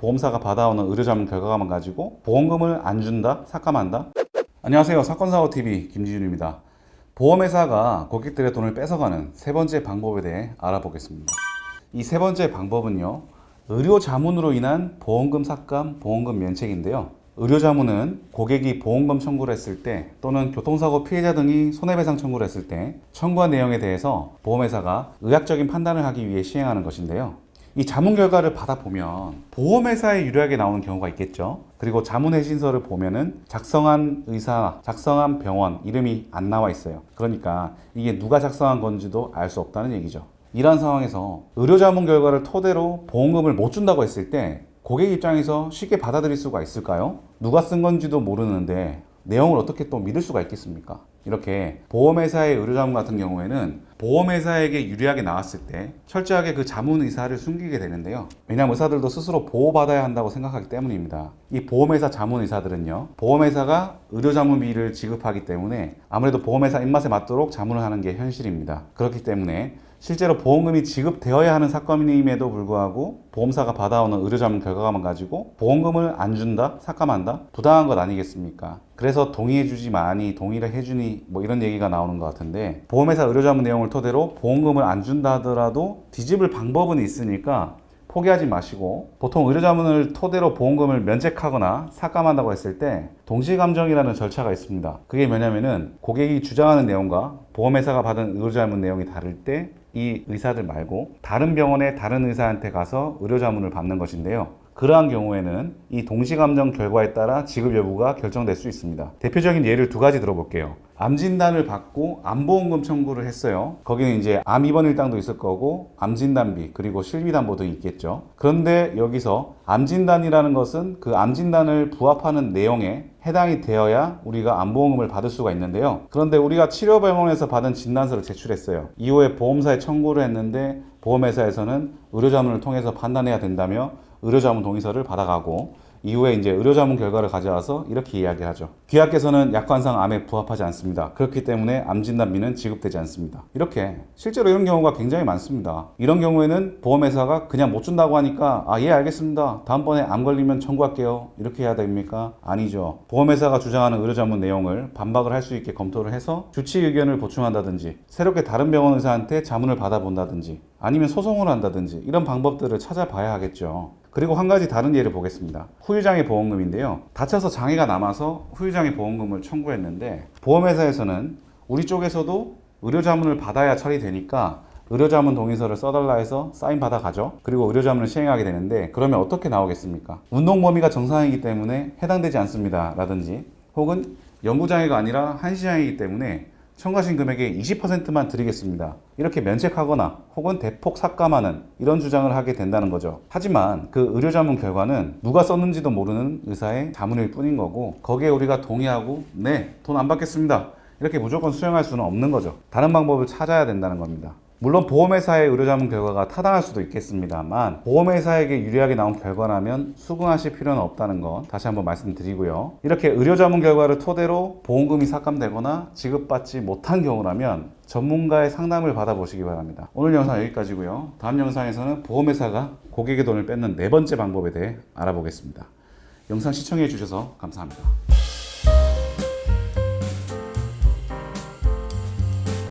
보험사가 받아오는 의료자문 결과만 가지고 보험금을 안 준다? 삭감한다? 안녕하세요. 사건사고TV 김지준입니다. 보험회사가 고객들의 돈을 뺏어가는 세 번째 방법에 대해 알아보겠습니다. 이 세 번째 방법은요, 의료자문으로 인한 보험금 삭감, 보험금 면책인데요. 의료자문은 고객이 보험금 청구를 했을 때 또는 교통사고 피해자 등이 손해배상 청구를 했을 때 청구한 내용에 대해서 보험회사가 의학적인 판단을 하기 위해 시행하는 것인데요. 이 자문 결과를 받아보면 보험회사에 유리하게 나오는 경우가 있겠죠. 그리고 자문해신서를 보면은 작성한 의사, 작성한 병원 이름이 안 나와 있어요. 그러니까 이게 누가 작성한 건지도 알 수 없다는 얘기죠. 이러한 상황에서 의료자문 결과를 토대로 보험금을 못 준다고 했을 때 고객 입장에서 쉽게 받아들일 수가 있을까요? 누가 쓴 건지도 모르는데 내용을 어떻게 또 믿을 수가 있겠습니까? 이렇게 보험회사의 의료자문 같은 경우에는 보험회사에게 유리하게 나왔을 때 철저하게 그 자문 의사를 숨기게 되는데요. 왜냐하면 의사들도 스스로 보호받아야 한다고 생각하기 때문입니다. 이 보험회사 자문 의사들은요, 보험회사가 의료자문비를 지급하기 때문에 아무래도 보험회사 입맛에 맞도록 자문을 하는 게 현실입니다. 그렇기 때문에 실제로 보험금이 지급되어야 하는 사건임에도 불구하고 보험사가 받아오는 의료자문 결과만 가지고 보험금을 안 준다? 삭감한다? 부당한 것 아니겠습니까? 그래서 동의해주지 마니 동의를 해주니 뭐 이런 얘기가 나오는 것 같은데, 보험회사 의료자문 내용을 토대로 보험금을 안 준다 하더라도 뒤집을 방법은 있으니까 포기하지 마시고, 보통 의료자문을 토대로 보험금을 면책하거나 삭감한다고 했을 때 동시감정이라는 절차가 있습니다. 그게 뭐냐면은 고객이 주장하는 내용과 보험회사가 받은 의료자문 내용이 다를 때 이 의사들 말고 다른 병원의 다른 의사한테 가서 의료자문을 받는 것인데요. 그러한 경우에는 이 동시감정 결과에 따라 지급 여부가 결정될 수 있습니다. 대표적인 예를 두 가지 들어볼게요. 암 진단을 받고 암보험금 청구를 했어요. 거기는 이제 암 입원 일당도 있을 거고 암 진단비 그리고 실비담보 등이 있겠죠. 그런데 여기서 암 진단이라는 것은 그 암 진단을 부합하는 내용에 해당이 되어야 우리가 암보험금을 받을 수가 있는데요. 그런데 우리가 치료병원에서 받은 진단서를 제출했어요. 이후에 보험사에 청구를 했는데 보험회사에서는 의료자문을 통해서 판단해야 된다며 의료자문 동의서를 받아가고, 이후에 이제 의료자문 결과를 가져와서 이렇게 이야기하죠. 귀하께서는 약관상 암에 부합하지 않습니다. 그렇기 때문에 암진단비는 지급되지 않습니다. 이렇게 실제로 이런 경우가 굉장히 많습니다. 이런 경우에는 보험회사가 그냥 못 준다고 하니까 예 알겠습니다, 다음번에 암 걸리면 청구할게요, 이렇게 해야 됩니까? 아니죠. 보험회사가 주장하는 의료자문 내용을 반박을 할 수 있게 검토를 해서 주치 의견을 보충한다든지 새롭게 다른 병원 의사한테 자문을 받아본다든지 아니면 소송을 한다든지 이런 방법들을 찾아봐야 하겠죠. 그리고 한 가지 다른 예를 보겠습니다. 후유장애 보험금인데요. 다쳐서 장애가 남아서 후유장애 보험금을 청구했는데 보험회사에서는 우리 쪽에서도 의료자문을 받아야 처리되니까 의료자문 동의서를 써달라 해서 사인 받아가죠. 그리고 의료자문을 시행하게 되는데, 그러면 어떻게 나오겠습니까? 운동 범위가 정상이기 때문에 해당되지 않습니다 라든지, 혹은 영구장애가 아니라 한시장애이기 때문에 청구하신 금액의 20%만 드리겠습니다, 이렇게 면책하거나 혹은 대폭 삭감하는 이런 주장을 하게 된다는 거죠. 하지만 그 의료자문 결과는 누가 썼는지도 모르는 의사의 자문일 뿐인 거고, 거기에 우리가 동의하고 네, 돈 안 받겠습니다 이렇게 무조건 수용할 수는 없는 거죠. 다른 방법을 찾아야 된다는 겁니다. 물론 보험회사의 의료자문 결과가 타당할 수도 있겠습니다만, 보험회사에게 유리하게 나온 결과라면 수긍하실 필요는 없다는 것 다시 한번 말씀드리고요. 이렇게 의료자문 결과를 토대로 보험금이 삭감되거나 지급받지 못한 경우라면 전문가의 상담을 받아보시기 바랍니다. 오늘 영상 여기까지고요. 다음 영상에서는 보험회사가 고객의 돈을 뺏는 네 번째 방법에 대해 알아보겠습니다. 영상 시청해 주셔서 감사합니다.